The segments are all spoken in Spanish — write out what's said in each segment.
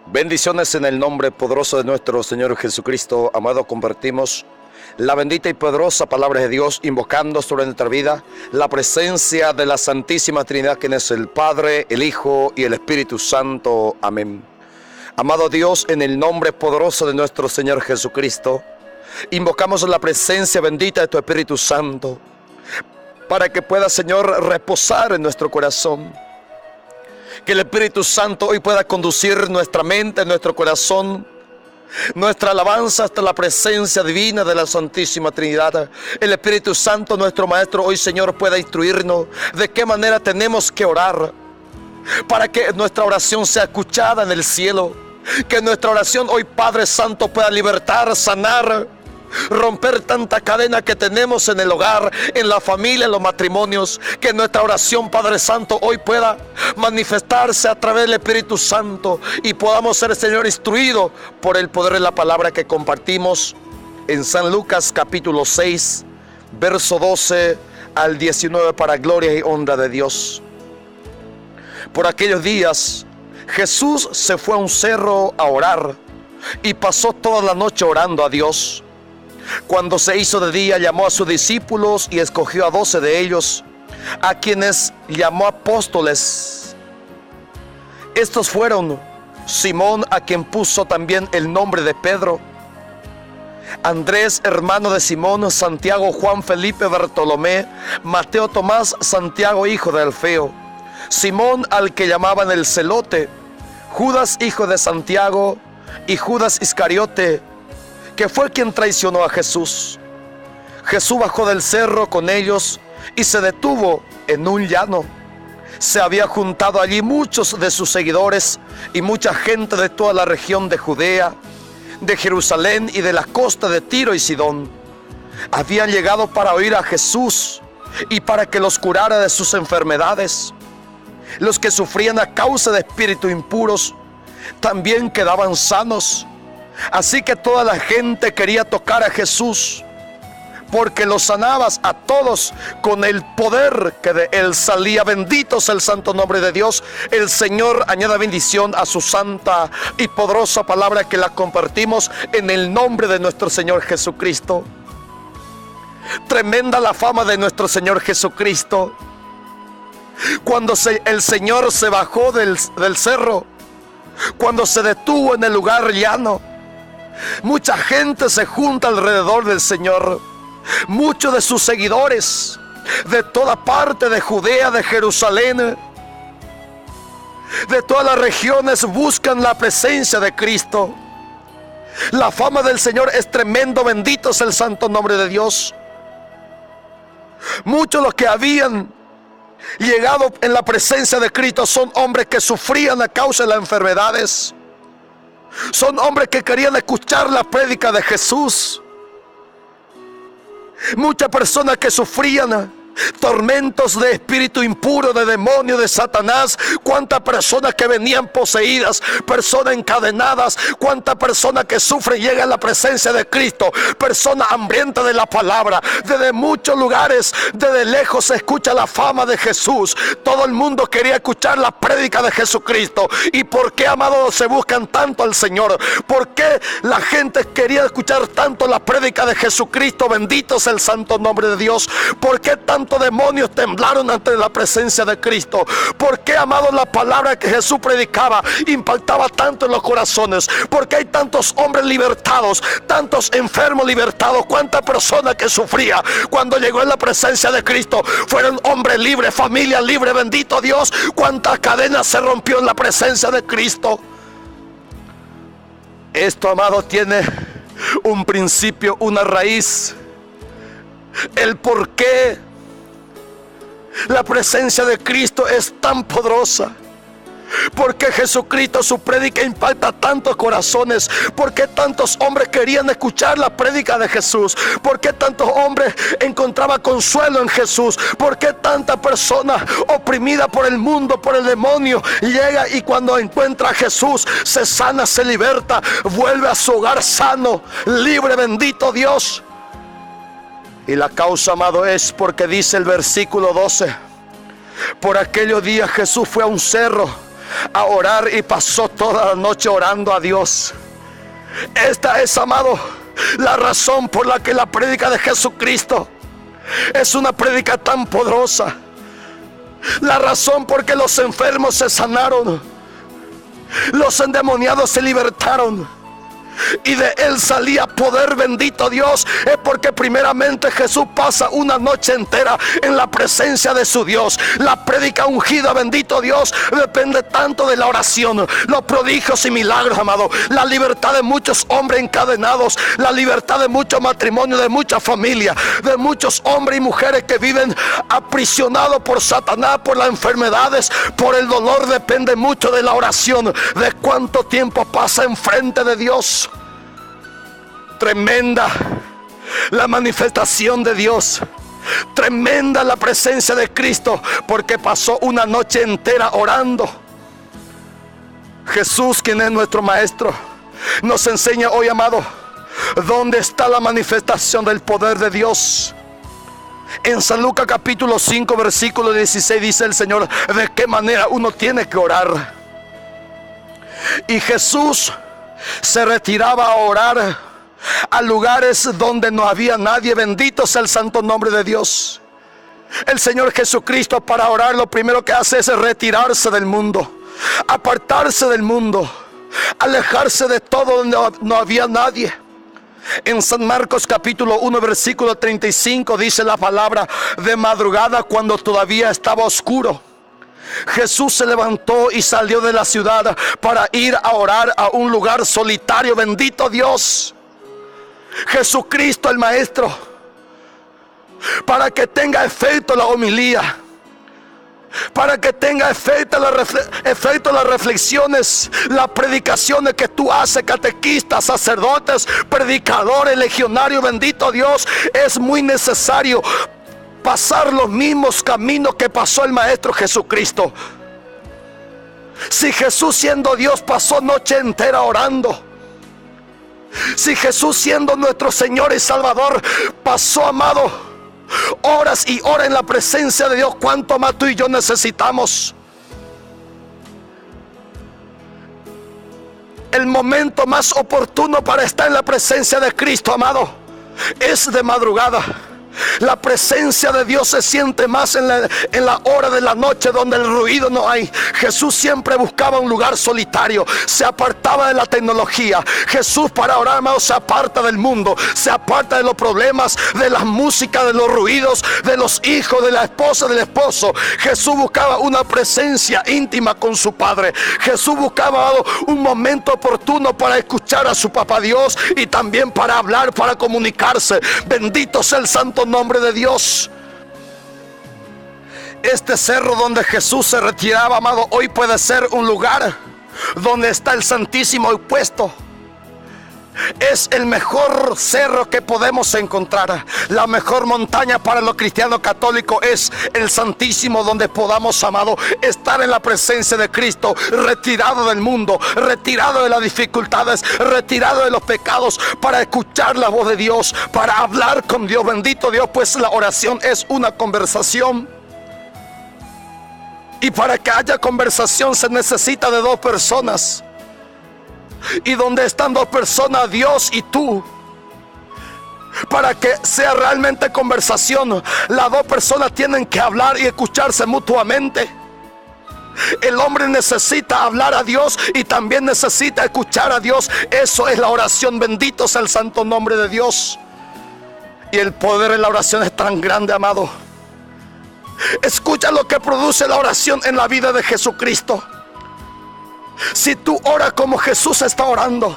Bendiciones en el nombre poderoso de nuestro Señor Jesucristo. Amado, compartimos la bendita y poderosa palabra de Dios, invocando sobre nuestra vida la presencia de la Santísima Trinidad, quien es el Padre, el Hijo y el Espíritu Santo. Amén. Amado Dios, en el nombre poderoso de nuestro Señor Jesucristo, invocamos la presencia bendita de tu Espíritu Santo, para que pueda, Señor, reposar en nuestro corazón. Que el Espíritu Santo hoy pueda conducir nuestra mente, nuestro corazón, nuestra alabanza hasta la presencia divina de la Santísima Trinidad. El Espíritu Santo, nuestro Maestro, hoy, Señor, pueda instruirnos de qué manera tenemos que orar, para que nuestra oración sea escuchada en el cielo. Que nuestra oración hoy, Padre Santo, pueda libertar, sanar, romper tanta cadena que tenemos en el hogar, en la familia, en los matrimonios. Que nuestra oración, Padre Santo, hoy pueda manifestarse a través del Espíritu Santo y podamos ser, Señor, instruidos por el poder de la palabra que compartimos en San Lucas capítulo 6, verso 12 al 19, para gloria y honra de Dios. Por aquellos días Jesús se fue a un cerro a orar y pasó toda la noche orando a Dios. Cuando se hizo de día, llamó a sus discípulos y escogió a 12 de ellos, a quienes llamó apóstoles. Estos fueron Simón, a quien puso también el nombre de Pedro; Andrés, hermano de Simón; Santiago, Juan, Felipe, Bartolomé, Mateo, Tomás, Santiago, hijo de Alfeo; Simón, al que llamaban el Celote; Judas, hijo de Santiago; y Judas Iscariote, que fue quien traicionó a Jesús. Jesús bajó del cerro con ellos y se detuvo en un llano. Se había juntado allí muchos de sus seguidores y mucha gente de toda la región de Judea, de Jerusalén y de la costa de Tiro y Sidón. Habían llegado para oír a Jesús y para que los curara de sus enfermedades. Los que sufrían a causa de espíritus impuros también quedaban sanos. Así que toda la gente quería tocar a Jesús, porque los sanabas a todos con el poder que de él salía. Bendito sea el santo nombre de Dios. El Señor añada bendición a su santa y poderosa palabra, que la compartimos en el nombre de nuestro Señor Jesucristo. Tremenda la fama de nuestro Señor Jesucristo. Cuando el Señor se bajó del cerro, cuando se detuvo en el lugar llano, mucha gente se junta alrededor del Señor. Muchos de sus seguidores de toda parte de Judea, de Jerusalén, de todas las regiones, buscan la presencia de Cristo. La fama del Señor es tremendo. Bendito es el santo nombre de Dios. Muchos de los que habían llegado en la presencia de Cristo son hombres que sufrían a causa de las enfermedades. Son hombres que querían escuchar la prédica de Jesús. Muchas personas que sufrían tormentos de espíritu impuro, de demonio, de Satanás. Cuántas personas que venían poseídas, personas encadenadas. Cuántas personas que sufren llegan a la presencia de Cristo. Personas hambrientas de la palabra. Desde muchos lugares, desde lejos se escucha la fama de Jesús. Todo el mundo quería escuchar la prédica de Jesucristo. ¿Y por qué, amados, se buscan tanto al Señor? ¿Por qué la gente quería escuchar tanto la prédica de Jesucristo? Bendito es el santo nombre de Dios. ¿Por qué tantos demonios temblaron ante la presencia de Cristo? ¿Por qué, amados, la palabra que Jesús predicaba impactaba tanto en los corazones? ¿Por qué hay tantos hombres libertados, tantos enfermos libertados? ¿Cuántas personas que sufrían cuando llegó en la presencia de Cristo fueron hombres libres, familia libre? Bendito Dios. ¿Cuántas cadenas se rompió en la presencia de Cristo? Esto, amado, tiene un principio, una raíz. El por qué la presencia de Cristo es tan poderosa. Porque Jesucristo, su prédica impacta tantos corazones. Porque tantos hombres querían escuchar la prédica de Jesús. Porque tantos hombres encontraban consuelo en Jesús. Porque tanta persona oprimida por el mundo, por el demonio, llega y cuando encuentra a Jesús se sana, se liberta, vuelve a su hogar sano, libre. Bendito Dios. Y la causa, amado, es porque dice el versículo 12: por aquellos días Jesús fue a un cerro a orar y pasó toda la noche orando a Dios. Esta es, amado, la razón por la que la prédica de Jesucristo es una prédica tan poderosa. La razón por que los enfermos se sanaron, los endemoniados se libertaron y de él salía poder, bendito Dios, es porque primeramente Jesús pasa una noche entera en la presencia de su Dios. La prédica ungida, bendito Dios, depende tanto de la oración, los prodigios y milagros, amado, la libertad de muchos hombres encadenados, la libertad de muchos matrimonios, de muchas familias, de muchos hombres y mujeres que viven aprisionados por Satanás, por las enfermedades, por el dolor. Depende mucho de la oración, de cuánto tiempo pasa enfrente de Dios. Tremenda la manifestación de Dios, tremenda la presencia de Cristo, porque pasó una noche entera orando. Jesús, quien es nuestro maestro, nos enseña hoy, amado, dónde está la manifestación del poder de Dios. En San Lucas capítulo 5 versículo 16 dice el Señor de qué manera uno tiene que orar. Y Jesús se retiraba a orar a lugares donde no había nadie. Bendito sea el santo nombre de Dios. El Señor Jesucristo, para orar, lo primero que hace es retirarse del mundo, apartarse del mundo, alejarse de todo donde no había nadie. En San Marcos capítulo 1 versículo 35 dice la palabra: de madrugada, cuando todavía estaba oscuro, Jesús se levantó y salió de la ciudad para ir a orar a un lugar solitario. Bendito Dios. Jesucristo el Maestro, para que tenga efecto la homilía, para que tenga efecto las reflexiones, las predicaciones que tú haces, catequistas, sacerdotes, predicadores, legionarios, bendito Dios, es muy necesario pasar los mismos caminos que pasó el Maestro Jesucristo. Si Jesús, siendo Dios, pasó noche entera orando, si Jesús, siendo nuestro Señor y Salvador, pasó, amado, horas y horas en la presencia de Dios, ¿cuánto más tú y yo necesitamos? El momento más oportuno para estar en la presencia de Cristo, amado, es de madrugada. La presencia de Dios se siente más en la hora de la noche, donde el ruido no hay. Jesús siempre buscaba un lugar solitario, se apartaba de la tecnología. Jesús, para orar, amado, se aparta del mundo, se aparta de los problemas, de la música, de los ruidos, de los hijos, de la esposa, del esposo. Jesús buscaba una presencia íntima con su Padre. Jesús buscaba, amado, un momento oportuno para escuchar a su Papá Dios y también para hablar, para comunicarse. Bendito sea el santo nombre de Dios. Este cerro donde Jesús se retiraba, amado, hoy puede ser un lugar donde está el Santísimo puesto. Es el mejor cerro que podemos encontrar. La mejor montaña para los cristianos católicos es el Santísimo, donde podamos, amado, estar en la presencia de Cristo, retirado del mundo, retirado de las dificultades, retirado de los pecados, para escuchar la voz de Dios, para hablar con Dios. Bendito Dios, pues la oración es una conversación. Y para que haya conversación se necesita de dos personas. Y donde están dos personas, Dios y tú, para que sea realmente conversación, las dos personas tienen que hablar y escucharse mutuamente. El hombre necesita hablar a Dios y también necesita escuchar a Dios. Eso es la oración. Bendito sea el santo nombre de Dios. Y el poder de la oración es tan grande, amado. Escucha lo que produce la oración en la vida de Jesucristo. Si tú oras como Jesús está orando,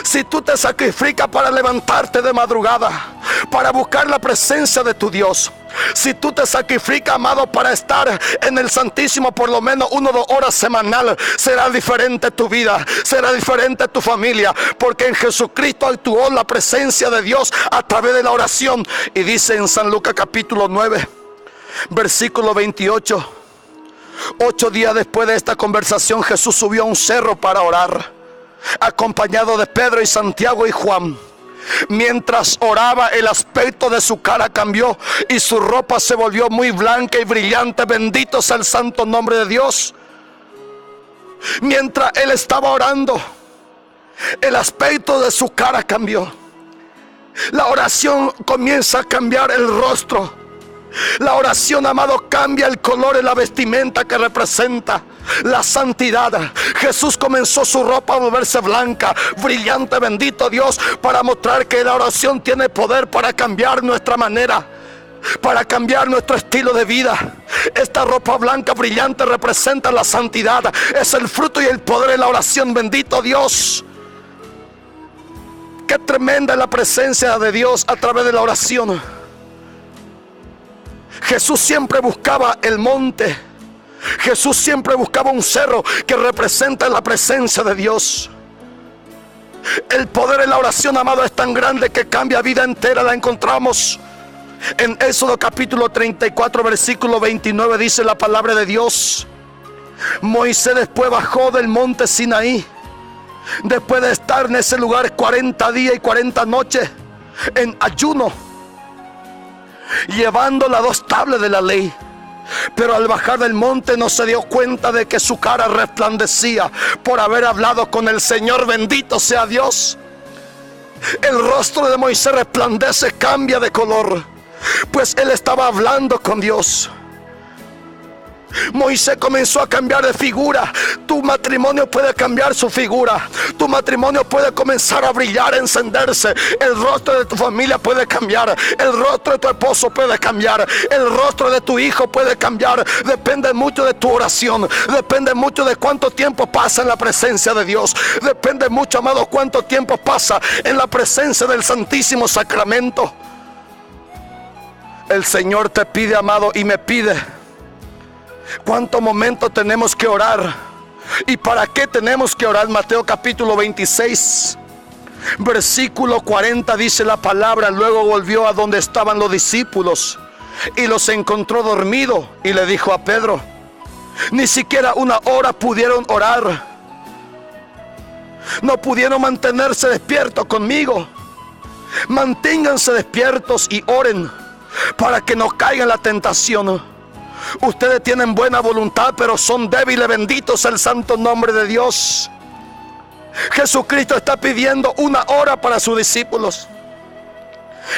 si tú te sacrificas para levantarte de madrugada, para buscar la presencia de tu Dios, si tú te sacrificas, amado, para estar en el Santísimo por lo menos 1 o 2 horas semanal, será diferente tu vida, será diferente tu familia, porque en Jesucristo actuó la presencia de Dios a través de la oración. Y dice en San Lucas capítulo 9 versículo 28: 8 días después de esta conversación, Jesús subió a un cerro para orar, acompañado de Pedro y Santiago y Juan. Mientras oraba, el aspecto de su cara cambió y su ropa se volvió muy blanca y brillante. Bendito sea el santo nombre de Dios. Mientras él estaba orando, el aspecto de su cara cambió. La oración comienza a cambiar el rostro. La oración, amado, cambia el color de la vestimenta que representa la santidad. Jesús comenzó su ropa a volverse blanca, brillante, bendito Dios, para mostrar que la oración tiene poder para cambiar nuestra manera, para cambiar nuestro estilo de vida. Esta ropa blanca brillante representa la santidad. Es el fruto y el poder de la oración, bendito Dios. Qué tremenda es la presencia de Dios a través de la oración. Jesús siempre buscaba el monte. Jesús siempre buscaba un cerro que representa la presencia de Dios. El poder de la oración, amado, es tan grande que cambia vida entera. La encontramos en Éxodo capítulo 34, versículo 29. Dice la palabra de Dios: Moisés después bajó del monte Sinaí, después de estar en ese lugar 40 días y 40 noches en ayuno, llevando las 2 tablas de la ley. Pero al bajar del monte no se dio cuenta de que su cara resplandecía por haber hablado con el Señor. Bendito sea Dios. El rostro de Moisés resplandece, cambia de color, pues él estaba hablando con Dios. Moisés comenzó a cambiar de figura. Tu matrimonio puede cambiar su figura. Tu matrimonio puede comenzar a brillar, a encenderse. El rostro de tu familia puede cambiar. El rostro de tu esposo puede cambiar. El rostro de tu hijo puede cambiar. Depende mucho de tu oración. Depende mucho de cuánto tiempo pasa en la presencia de Dios. Depende mucho, amado, cuánto tiempo pasa en la presencia del Santísimo Sacramento. El Señor te pide, amado, y me pide: ¿cuántos momentos tenemos que orar? ¿Y para qué tenemos que orar? Mateo capítulo 26, versículo 40 dice la palabra: luego volvió a donde estaban los discípulos y los encontró dormidos, y le dijo a Pedro: ni siquiera una hora pudieron orar. No pudieron mantenerse despiertos conmigo. Manténganse despiertos y oren para que no caigan en la tentación. Ustedes tienen buena voluntad, pero son débiles. Bendito sea el santo nombre de Dios. Jesucristo está pidiendo una hora para sus discípulos.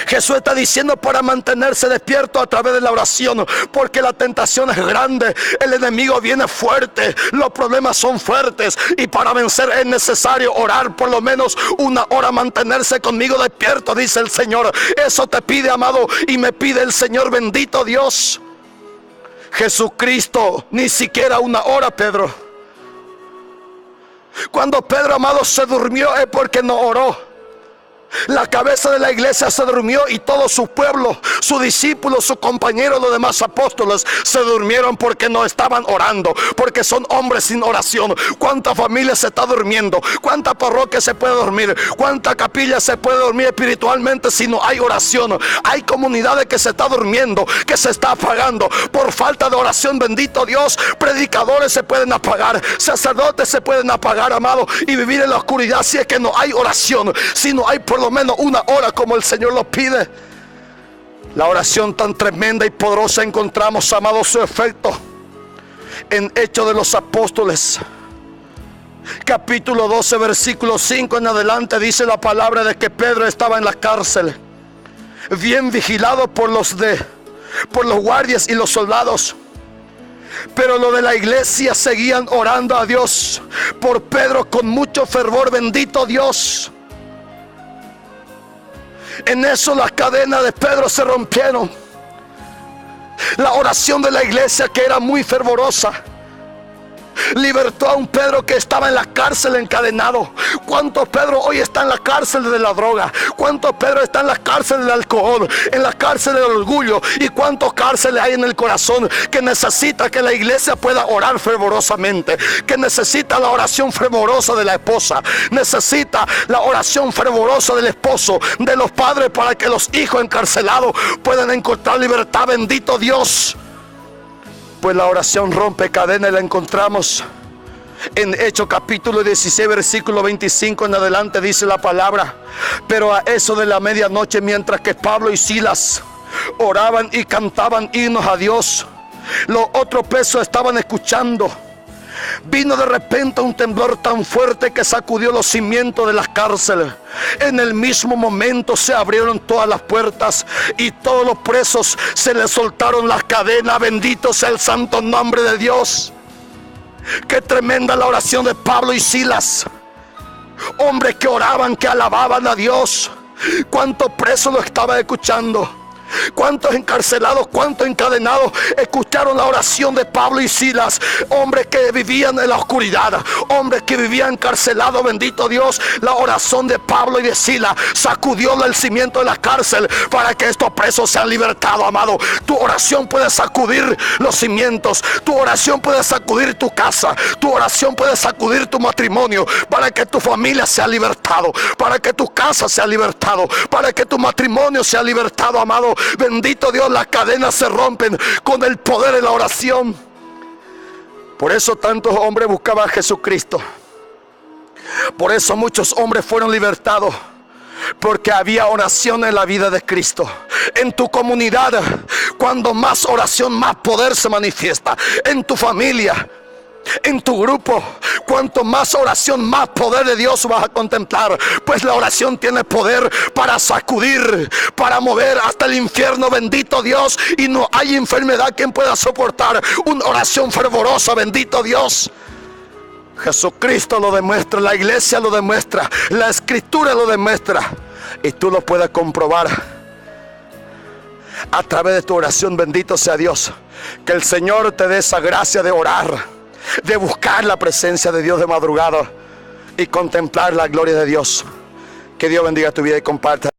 Jesús está diciendo para mantenerse despierto a través de la oración, porque la tentación es grande, el enemigo viene fuerte, los problemas son fuertes, y para vencer es necesario orar por lo menos una hora, mantenerse conmigo despierto, dice el Señor. Eso te pide, amado, y me pide el Señor, bendito Dios. Jesucristo, ni siquiera una hora, Pedro. Cuando Pedro, amado, se durmió es porque no oró. La cabeza de la iglesia se durmió y todo su pueblo, sus discípulos, sus compañeros, los demás apóstoles se durmieron porque no estaban orando, porque son hombres sin oración. ¿Cuánta familia se está durmiendo? ¿Cuánta parroquia se puede dormir? ¿Cuánta capilla se puede dormir espiritualmente si no hay oración? Hay comunidades que se está durmiendo, que se está apagando por falta de oración, bendito Dios. Predicadores se pueden apagar, sacerdotes se pueden apagar, amado, y vivir en la oscuridad si es que no hay oración, si no hay por lo menos una hora como el Señor lo pide. La oración tan tremenda y poderosa encontramos, amado, su efecto en Hechos de los Apóstoles capítulo 12 versículo 5 en adelante. Dice la palabra de que Pedro estaba en la cárcel, bien vigilado por los guardias y los soldados. Pero los de la iglesia seguían orando a Dios por Pedro con mucho fervor, bendito Dios. En eso las cadenas de Pedro se rompieron. La oración de la iglesia, que era muy fervorosa, libertó a un Pedro que estaba en la cárcel encadenado. ¿Cuántos Pedro hoy están en la cárcel de la droga? ¿Cuántos Pedro están en la cárcel del alcohol, en la cárcel del orgullo? ¿Y cuántos cárceles hay en el corazón que necesita que la iglesia pueda orar fervorosamente? Que necesita la oración fervorosa de la esposa, necesita la oración fervorosa del esposo, de los padres, para que los hijos encarcelados puedan encontrar libertad, bendito Dios. Pues la oración rompe cadenas y la encontramos en Hechos capítulo 16 versículo 25 en adelante. Dice la palabra: pero a eso de la medianoche, mientras que Pablo y Silas oraban y cantaban himnos a Dios, los otros presos estaban escuchando. Vino de repente un temblor tan fuerte que sacudió los cimientos de las cárceles. En el mismo momento se abrieron todas las puertas y todos los presos se les soltaron las cadenas. Bendito sea el santo nombre de Dios. Qué tremenda la oración de Pablo y Silas. Hombres que oraban, que alababan a Dios. Cuántos presos lo estaban escuchando. Cuántos encarcelados, cuántos encadenados escucharon la oración de Pablo y Silas. Hombres que vivían en la oscuridad, hombres que vivían encarcelados. Bendito Dios, la oración de Pablo y de Silas sacudió el cimiento de la cárcel para que estos presos sean libertados, amado. Tu oración puede sacudir los cimientos. Tu oración puede sacudir tu casa. Tu oración puede sacudir tu matrimonio para que tu familia sea libertado, para que tu casa sea libertado, para que tu matrimonio sea libertado, amado. Bendito Dios, las cadenas se rompen con el poder de la oración. Por eso tantos hombres buscaban a Jesucristo. Por eso muchos hombres fueron libertados, porque había oración en la vida de Cristo. En tu comunidad, cuando más oración, más poder se manifiesta. En tu familia, en tu grupo, cuanto más oración, más poder de Dios vas a contemplar. Pues la oración tiene poder para sacudir, para mover hasta el infierno. Bendito Dios. Y no hay enfermedad quien pueda soportar una oración fervorosa. Bendito Dios. Jesucristo lo demuestra, la iglesia lo demuestra, la escritura lo demuestra. Y tú lo puedes comprobar a través de tu oración. Bendito sea Dios. Que el Señor te dé esa gracia de orar, de buscar la presencia de Dios de madrugada y contemplar la gloria de Dios. Que Dios bendiga tu vida y comparta.